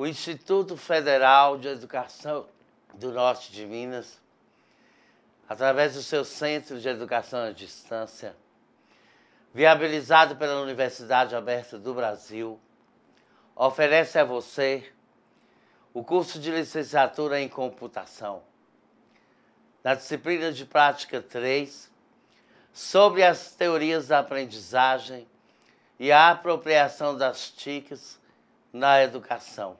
o Instituto Federal de Educação do Norte de Minas, através do seu Centro de Educação à Distância, viabilizado pela Universidade Aberta do Brasil, oferece a você o curso de licenciatura em computação, na disciplina de prática 3, sobre as teorias da aprendizagem e a apropriação das TICs na educação.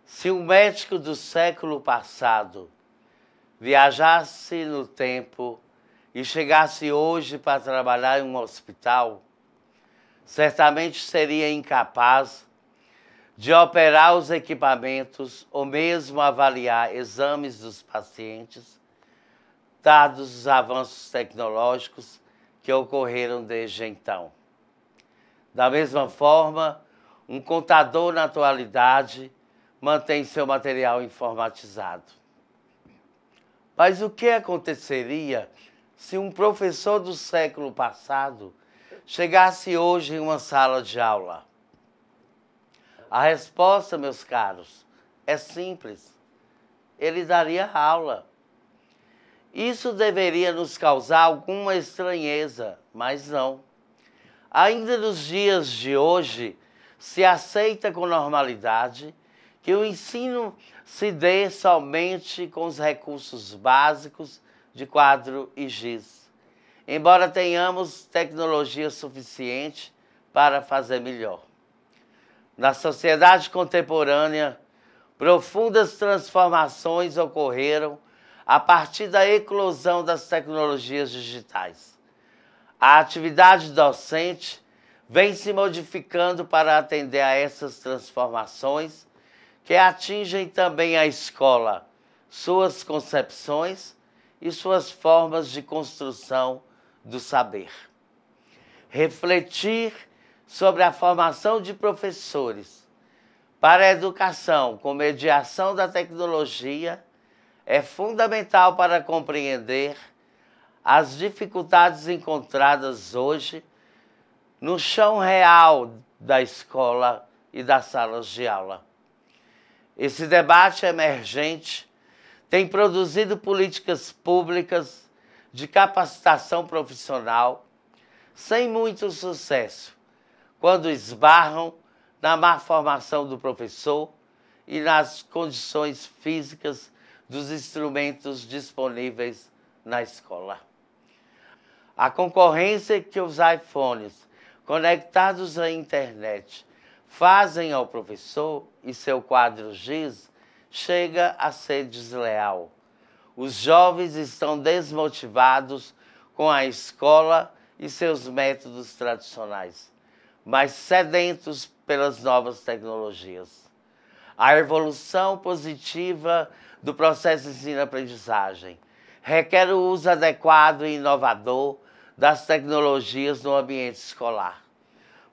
Se um médico do século passado viajasse no tempo e chegasse hoje para trabalhar em um hospital, certamente seria incapaz de operar os equipamentos ou mesmo avaliar exames dos pacientes, dados os avanços tecnológicos que ocorreram desde então. Da mesma forma, um contador na atualidade mantém seu material informatizado. Mas o que aconteceria se um professor do século passado chegasse hoje em uma sala de aula? A resposta, meus caros, é simples. Ele daria aula. Isso deveria nos causar alguma estranheza, mas não. Ainda nos dias de hoje, se aceita com normalidade que o ensino se dê somente com os recursos básicos de quadro e giz, embora tenhamos tecnologia suficiente para fazer melhor. Na sociedade contemporânea, profundas transformações ocorreram a partir da eclosão das tecnologias digitais. A atividade docente vem se modificando para atender a essas transformações que atingem também a escola, suas concepções e suas formas de construção do saber. Refletir sobre a formação de professores para a educação com mediação da tecnologia é fundamental para compreender as dificuldades encontradas hoje no chão real da escola e das salas de aula. Esse debate emergente tem produzido políticas públicas de capacitação profissional sem muito sucesso, quando esbarram na má formação do professor e nas condições físicas dos instrumentos disponíveis na escola. A concorrência que os iPhones conectados à internet fazem ao professor e seu quadro giz chega a ser desleal. Os jovens estão desmotivados com a escola e seus métodos tradicionais, mas sedentos pelas novas tecnologias. A evolução positiva do processo de ensino-aprendizagem requer o uso adequado e inovador das tecnologias no ambiente escolar.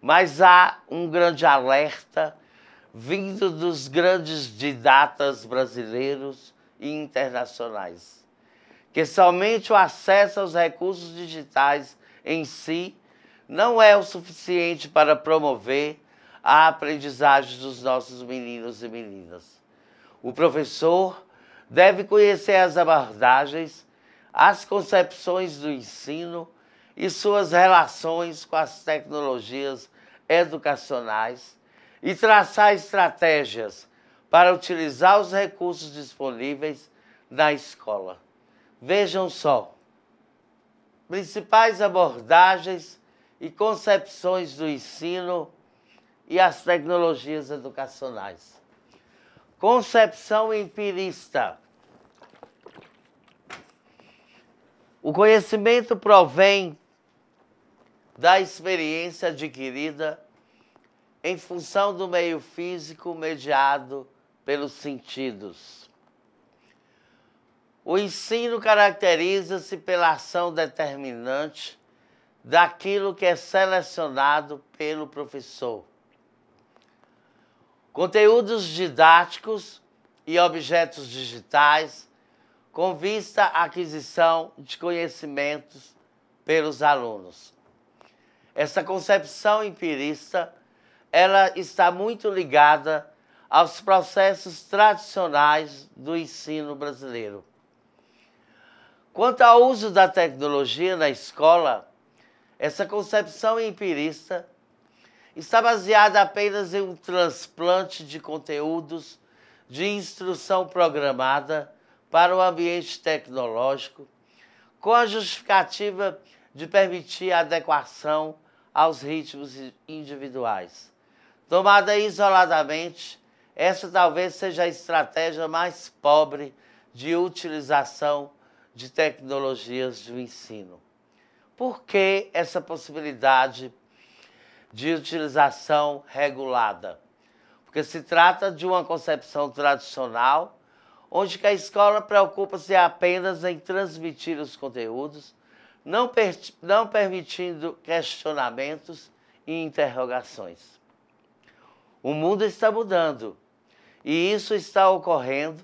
Mas há um grande alerta vindo dos grandes didatas brasileiros e internacionais, que somente o acesso aos recursos digitais em si não é o suficiente para promover a aprendizagem dos nossos meninos e meninas. O professor deve conhecer as abordagens, as concepções do ensino e suas relações com as tecnologias educacionais e traçar estratégias para utilizar os recursos disponíveis na escola. Vejam só, principais abordagens e concepções do ensino e as tecnologias educacionais. Concepção empirista. O conhecimento provém da experiência adquirida em função do meio físico mediado pelos sentidos. O ensino caracteriza-se pela ação determinante daquilo que é selecionado pelo professor. Conteúdos didáticos e objetos digitais com vista à aquisição de conhecimentos pelos alunos. Essa concepção empirista ela está muito ligada aos processos tradicionais do ensino brasileiro. Quanto ao uso da tecnologia na escola, essa concepção empirista está baseada apenas em um transplante de conteúdos de instrução programada para o ambiente tecnológico, com a justificativa de permitir a adequação aos ritmos individuais. Tomada isoladamente, essa talvez seja a estratégia mais pobre de utilização de tecnologias do ensino. Por que essa possibilidade de utilização regulada? Porque se trata de uma concepção tradicional, onde que a escola preocupa-se apenas em transmitir os conteúdos, não permitindo questionamentos e interrogações. O mundo está mudando e isso está ocorrendo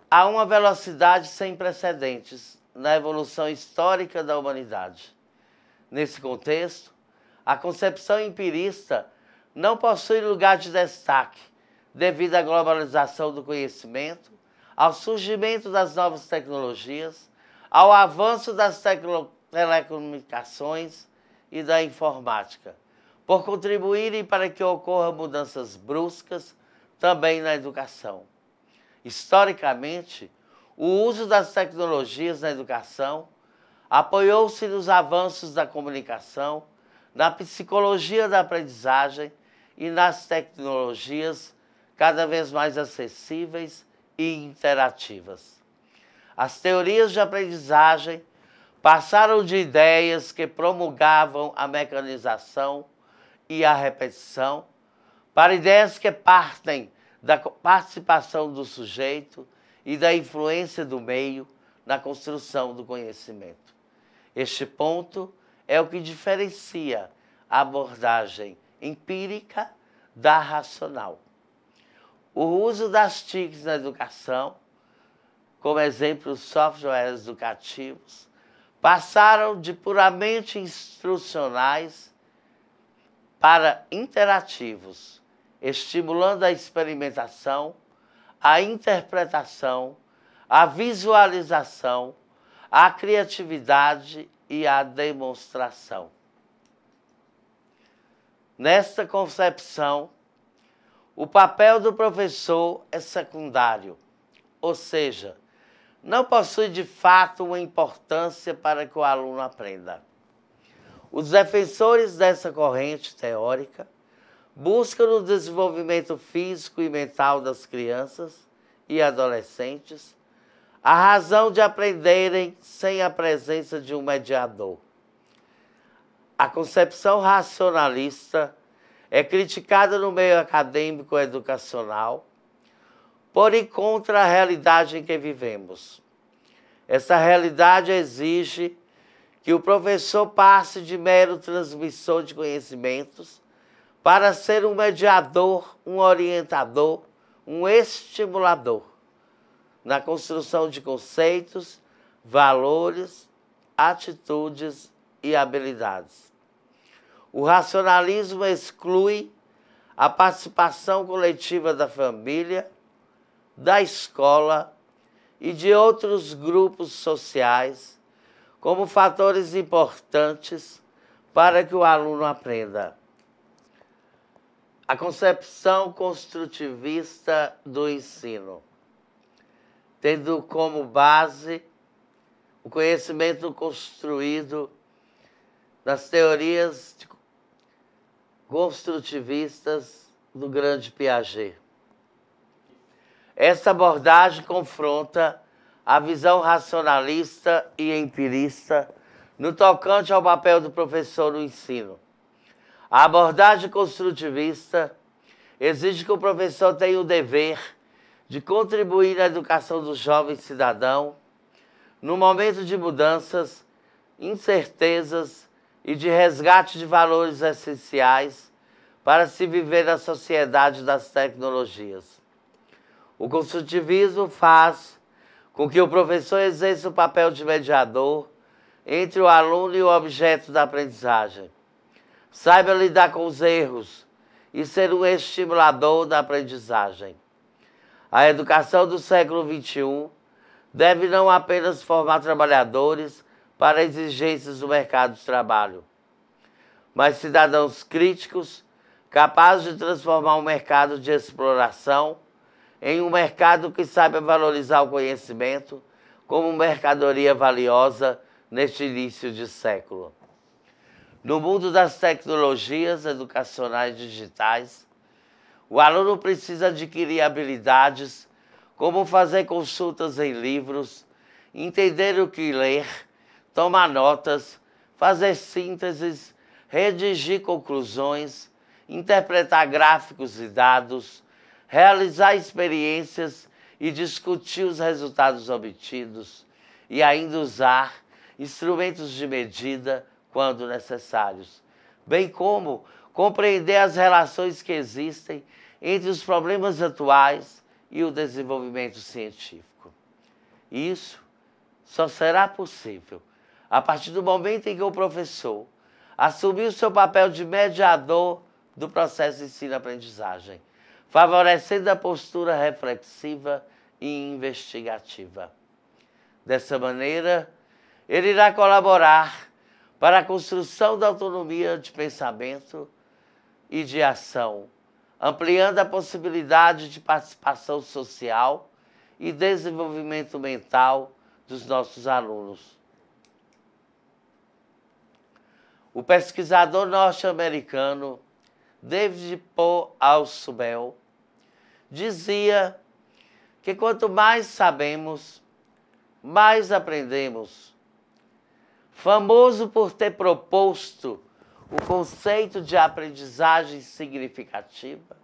a uma velocidade sem precedentes na evolução histórica da humanidade. Nesse contexto, a concepção empirista não possui lugar de destaque devido à globalização do conhecimento, ao surgimento das novas tecnologias, ao avanço das telecomunicações e da informática, por contribuírem para que ocorram mudanças bruscas também na educação. Historicamente, o uso das tecnologias na educação apoiou-se nos avanços da comunicação, na psicologia da aprendizagem e nas tecnologias cada vez mais acessíveis e interativas. As teorias de aprendizagem passaram de ideias que promulgavam a mecanização e a repetição para ideias que partem da participação do sujeito e da influência do meio na construção do conhecimento. Este ponto é o que diferencia a abordagem empírica da racional. O uso das TICs na educação, como exemplo, os softwares educativos, passaram de puramente instrucionais para interativos, estimulando a experimentação, a interpretação, a visualização, a criatividade e a demonstração. Nesta concepção, o papel do professor é secundário, ou seja, não possui de fato uma importância para que o aluno aprenda. Os defensores dessa corrente teórica buscam no desenvolvimento físico e mental das crianças e adolescentes a razão de aprenderem sem a presença de um mediador. A concepção racionalista é criticada no meio acadêmico educacional por ir contra a realidade em que vivemos. Essa realidade exige que o professor passe de mero transmissor de conhecimentos para ser um mediador, um orientador, um estimulador na construção de conceitos, valores, atitudes e habilidades. O racionalismo exclui a participação coletiva da família, da escola e de outros grupos sociais como fatores importantes para que o aluno aprenda. A concepção construtivista do ensino, tendo como base o conhecimento construído nas teorias construtivistas do grande Piaget. Essa abordagem confronta a visão racionalista e empirista no tocante ao papel do professor no ensino. A abordagem construtivista exige que o professor tenha o dever de contribuir na educação do jovem cidadão no momento de mudanças, incertezas e de resgate de valores essenciais para se viver na sociedade das tecnologias. O construtivismo faz com que o professor exerça o papel de mediador entre o aluno e o objeto da aprendizagem. Saiba lidar com os erros e ser um estimulador da aprendizagem. A educação do século XXI deve não apenas formar trabalhadores para exigências do mercado de trabalho, mas cidadãos críticos capazes de transformar um mercado de exploração em um mercado que saiba valorizar o conhecimento como mercadoria valiosa neste início de século. No mundo das tecnologias educacionais digitais, o aluno precisa adquirir habilidades como fazer consultas em livros, entender o que ler, tomar notas, fazer sínteses, redigir conclusões, interpretar gráficos e dados, realizar experiências e discutir os resultados obtidos e ainda usar instrumentos de medida quando necessários, bem como compreender as relações que existem entre os problemas atuais e o desenvolvimento científico. Isso só será possível a partir do momento em que o professor assumir o seu papel de mediador do processo de ensino-aprendizagem, favorecendo a postura reflexiva e investigativa. Dessa maneira, ele irá colaborar para a construção da autonomia de pensamento e de ação, ampliando a possibilidade de participação social e desenvolvimento mental dos nossos alunos. O pesquisador norte-americano David Paul Alsubel dizia que quanto mais sabemos, mais aprendemos. Famoso por ter proposto o conceito de aprendizagem significativa,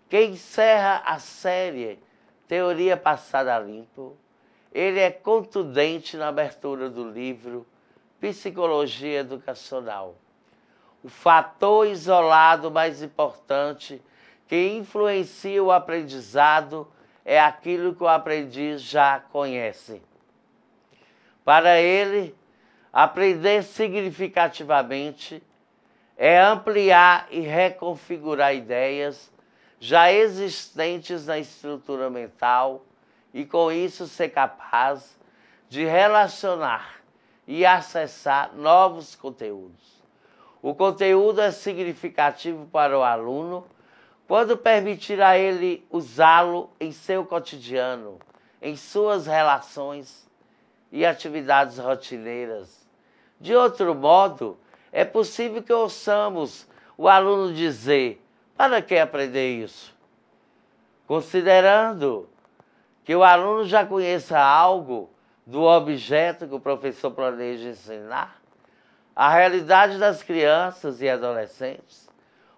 que encerra a série Teoria Passada a Limpo, ele é contundente na abertura do livro Psicologia Educacional. O fator isolado mais importante que influencia o aprendizado é aquilo que o aprendiz já conhece. Para ele, aprender significativamente é ampliar e reconfigurar ideias já existentes na estrutura mental e, com isso, ser capaz de relacionar e acessar novos conteúdos. O conteúdo é significativo para o aluno quando permitir a ele usá-lo em seu cotidiano, em suas relações e atividades rotineiras. De outro modo, é possível que ouçamos o aluno dizer: para que aprender isso? Considerando que o aluno já conheça algo do objeto que o professor planeja ensinar, a realidade das crianças e adolescentes,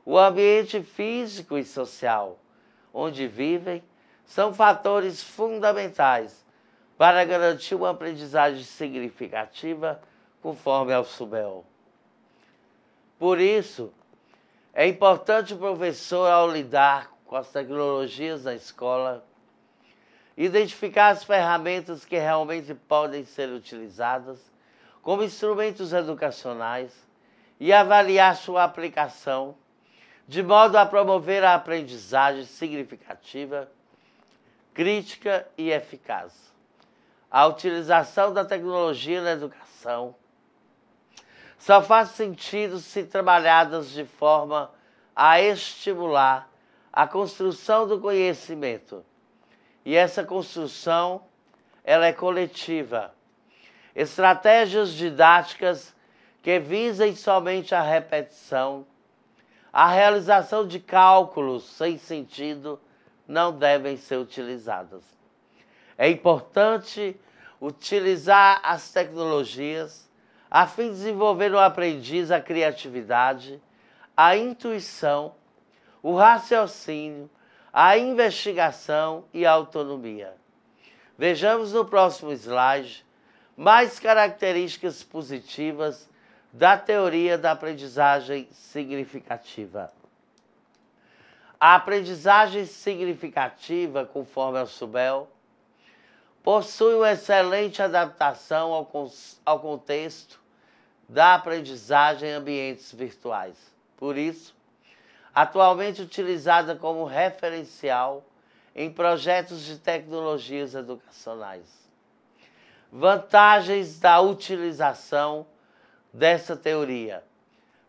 o ambiente físico e social onde vivem, são fatores fundamentais para garantir uma aprendizagem significativa, conforme Alsubel. Por isso, é importante o professor, ao lidar com as tecnologias na escola, identificar as ferramentas que realmente podem ser utilizadas como instrumentos educacionais e avaliar sua aplicação, de modo a promover a aprendizagem significativa, crítica e eficaz. A utilização da tecnologia na educação só faz sentido se trabalhadas de forma a estimular a construção do conhecimento. E essa construção, ela é coletiva. Estratégias didáticas que visem somente a repetição, a realização de cálculos sem sentido, não devem ser utilizadas. É importante utilizar as tecnologias a fim de desenvolver no aprendiz a criatividade, a intuição, o raciocínio, a investigação e a autonomia. Vejamos no próximo slide mais características positivas da teoria da aprendizagem significativa. A aprendizagem significativa, conforme Alsubel, possui uma excelente adaptação ao contexto da aprendizagem em ambientes virtuais. Por isso, atualmente utilizada como referencial em projetos de tecnologias educacionais. Vantagens da utilização dessa teoria.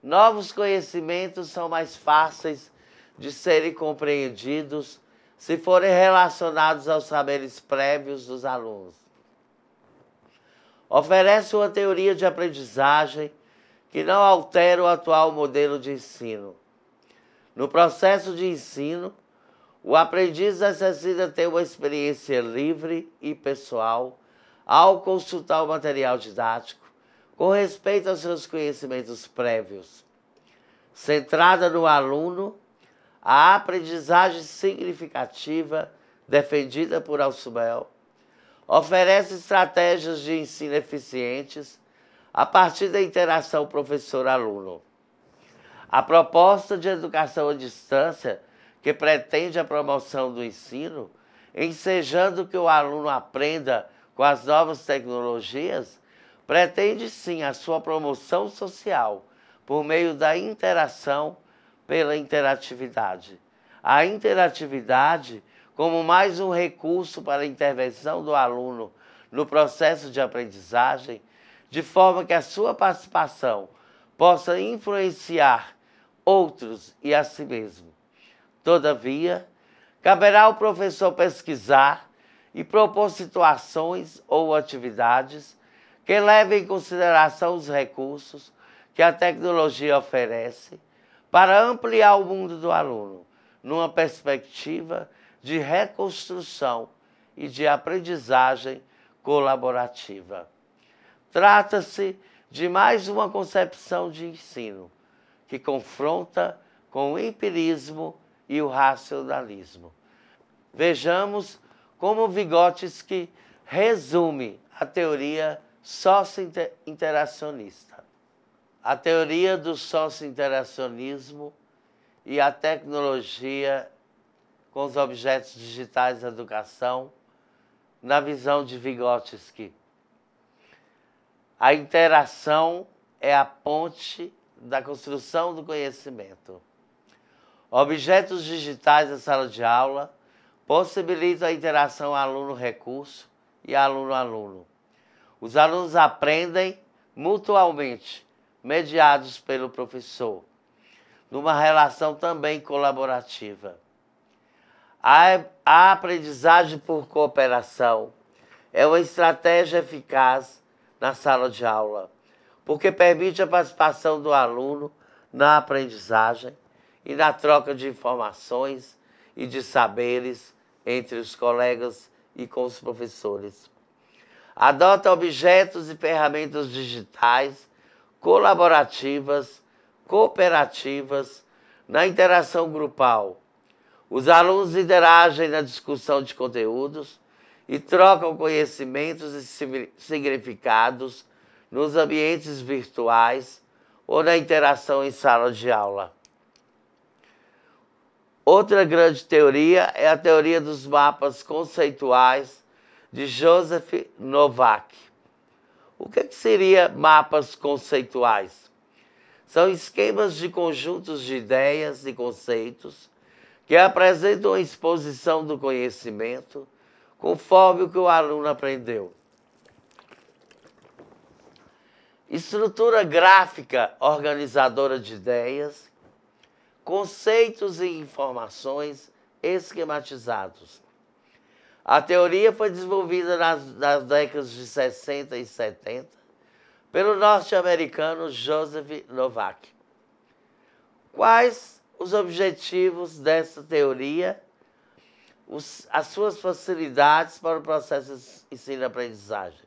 Novos conhecimentos são mais fáceis de serem compreendidos se forem relacionados aos saberes prévios dos alunos. Oferece uma teoria de aprendizagem que não altera o atual modelo de ensino. No processo de ensino, o aprendiz necessita ter uma experiência livre e pessoal ao consultar o material didático, com respeito aos seus conhecimentos prévios. Centrada no aluno, a aprendizagem significativa, defendida por Ausubel, oferece estratégias de ensino eficientes a partir da interação professor-aluno. A proposta de educação à distância, que pretende a promoção do ensino, ensejando que o aluno aprenda com as novas tecnologias, pretende sim a sua promoção social por meio da interação pela interatividade. A interatividade como mais um recurso para a intervenção do aluno no processo de aprendizagem, de forma que a sua participação possa influenciar outros e a si mesmo. Todavia, caberá ao professor pesquisar e propor situações ou atividades que levem em consideração os recursos que a tecnologia oferece para ampliar o mundo do aluno, numa perspectiva de reconstrução e de aprendizagem colaborativa. Trata-se de mais uma concepção de ensino que confronta com o empirismo e o racionalismo. Vejamos como Vygotsky resume a teoria socio-interacionista. A teoria do socio-interacionismo e a tecnologia com os objetos digitais da educação, na visão de Vygotsky. A interação é a ponte da construção do conhecimento. Objetos digitais da sala de aula possibilitam a interação aluno-recurso e aluno-aluno. Os alunos aprendem mutualmente, mediados pelo professor, numa relação também colaborativa. A aprendizagem por cooperação é uma estratégia eficaz na sala de aula, porque permite a participação do aluno na aprendizagem e na troca de informações e de saberes entre os colegas e com os professores. Adota objetos e ferramentas digitais colaborativas, cooperativas, na interação grupal. Os alunos interagem na discussão de conteúdos e trocam conhecimentos e significados nos ambientes virtuais ou na interação em sala de aula. Outra grande teoria é a teoria dos mapas conceituais de Joseph Novak. O que seria mapas conceituais? São esquemas de conjuntos de ideias e conceitos que apresentam a exposição do conhecimento conforme o que o aluno aprendeu. Estrutura gráfica organizadora de ideias, conceitos e informações esquematizados. A teoria foi desenvolvida nas décadas de 60 e 70 pelo norte-americano Joseph Novak. Quais os objetivos dessa teoria? As suas facilidades para o processo de ensino-aprendizagem.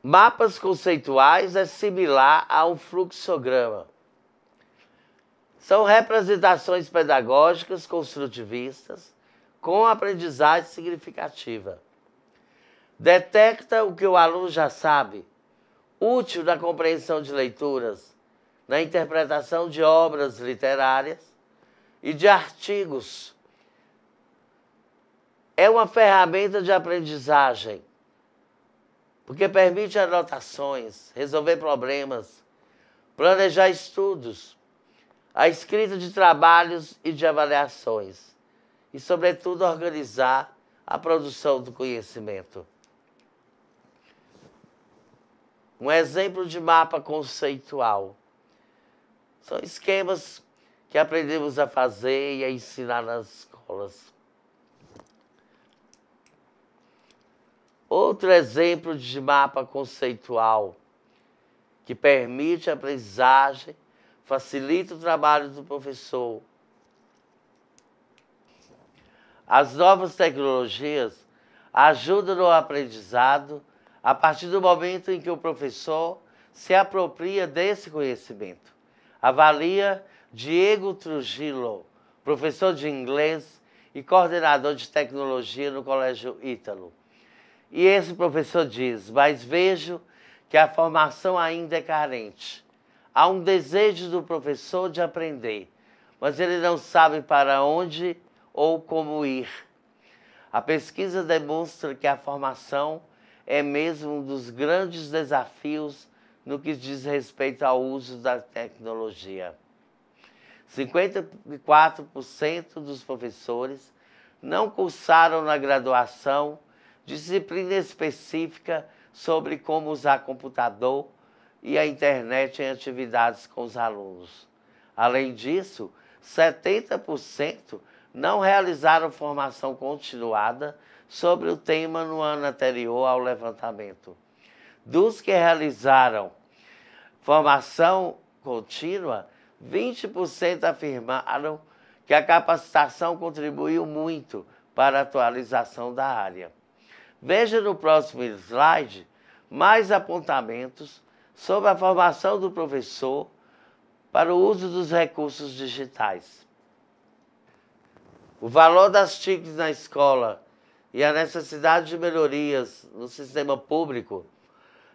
Mapas conceituais é similar a um fluxograma. São representações pedagógicas construtivistas com aprendizagem significativa. Detecta o que o aluno já sabe, útil na compreensão de leituras, na interpretação de obras literárias e de artigos. É uma ferramenta de aprendizagem, porque permite anotações, resolver problemas, planejar estudos. a escrita de trabalhos e de avaliações, e, sobretudo, organizar a produção do conhecimento. Um exemplo de mapa conceitual são esquemas que aprendemos a fazer e a ensinar nas escolas. Outro exemplo de mapa conceitual que permite a aprendizagem, facilita o trabalho do professor. As novas tecnologias ajudam no aprendizado a partir do momento em que o professor se apropria desse conhecimento. Avalia Diego Trujillo, professor de inglês e coordenador de tecnologia no Colégio Ítalo. E esse professor diz: mas vejo que a formação ainda é carente. Há um desejo do professor de aprender, mas ele não sabe para onde ou como ir. A pesquisa demonstra que a formação é mesmo um dos grandes desafios no que diz respeito ao uso da tecnologia. 54% dos professores não cursaram na graduação disciplina específica sobre como usar computador e a internet em atividades com os alunos. Além disso, 70% não realizaram formação continuada sobre o tema no ano anterior ao levantamento. Dos que realizaram formação contínua, 20% afirmaram que a capacitação contribuiu muito para a atualização da área. Veja no próximo slide mais apontamentos sobre a formação do professor para o uso dos recursos digitais. O valor das TICs na escola e a necessidade de melhorias no sistema público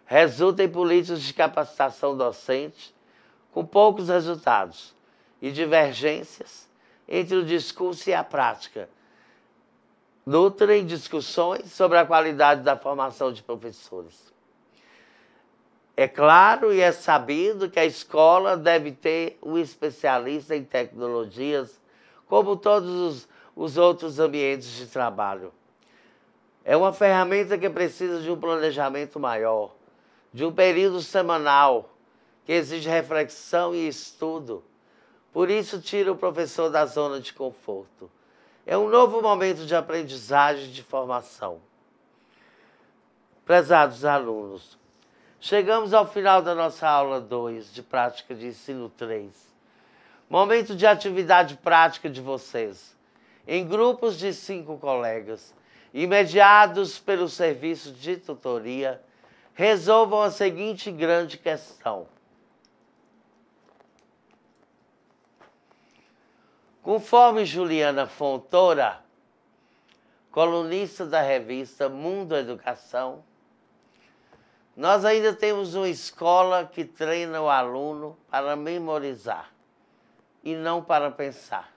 resulta em políticas de capacitação docente com poucos resultados e divergências entre o discurso e a prática. Nutrem discussões sobre a qualidade da formação de professores. É claro e é sabido que a escola deve ter um especialista em tecnologias, como todos os outros ambientes de trabalho. É uma ferramenta que precisa de um planejamento maior, de um período semanal, que exige reflexão e estudo. Por isso, tira o professor da zona de conforto. É um novo momento de aprendizagem e de formação. Prezados alunos, chegamos ao final da nossa aula 2 de prática de ensino 3. Momento de atividade prática de vocês, em grupos de 5 colegas, mediados pelo serviço de tutoria, resolvam a seguinte grande questão. Conforme Juliana Fontoura, colunista da revista Mundo Educação, nós ainda temos uma escola que treina o aluno para memorizar e não para pensar.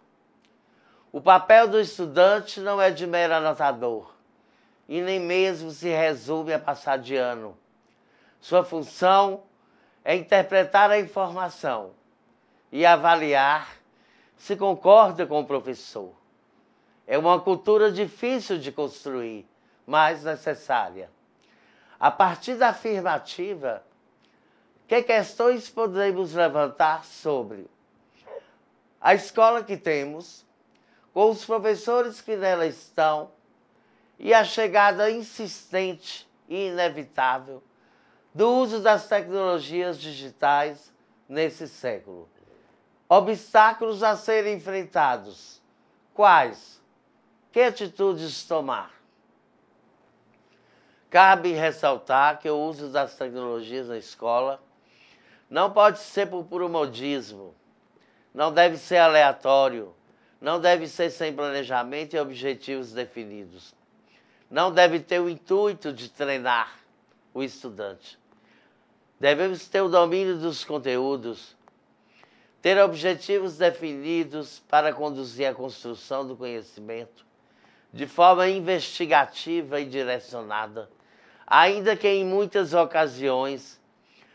O papel do estudante não é de mero anotador e nem mesmo se resume a passar de ano. Sua função é interpretar a informação e avaliar se concorda com o professor. É uma cultura difícil de construir, mas necessária. A partir da afirmativa, que questões podemos levantar sobre a escola que temos, com os professores que nela estão e a chegada insistente e inevitável do uso das tecnologias digitais nesse século? Obstáculos a serem enfrentados. Quais? Que atitudes tomar? Cabe ressaltar que o uso das tecnologias na escola não pode ser por puro modismo, não deve ser aleatório, não deve ser sem planejamento e objetivos definidos. Não deve ter o intuito de treinar o estudante. Devemos ter o domínio dos conteúdos, ter objetivos definidos para conduzir a construção do conhecimento de forma investigativa e direcionada, ainda que em muitas ocasiões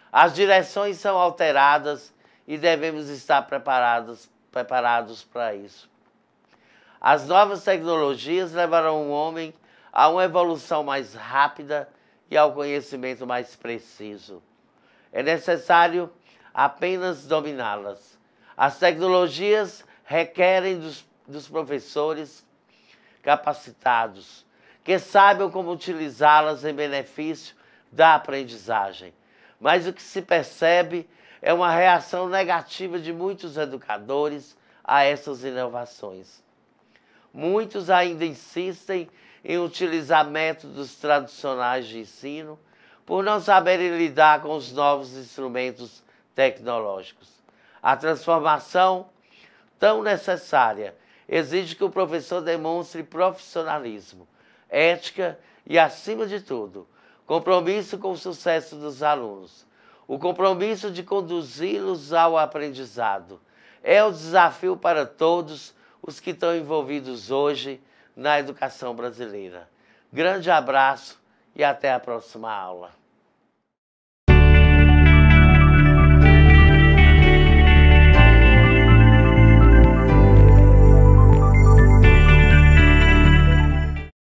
as direções são alteradas e devemos estar preparados para isso. As novas tecnologias levarão o homem a uma evolução mais rápida e ao conhecimento mais preciso. É necessário apenas dominá-las. As tecnologias requerem dos professores capacitados, que saibam como utilizá-las em benefício da aprendizagem. Mas o que se percebe é uma reação negativa de muitos educadores a essas inovações. Muitos ainda insistem em utilizar métodos tradicionais de ensino por não saberem lidar com os novos instrumentos tecnológicos. A transformação tão necessária exige que o professor demonstre profissionalismo, ética e, acima de tudo, compromisso com o sucesso dos alunos. O compromisso de conduzi-los ao aprendizado é o desafio para todos os que estão envolvidos hoje na educação brasileira. Grande abraço e até a próxima aula.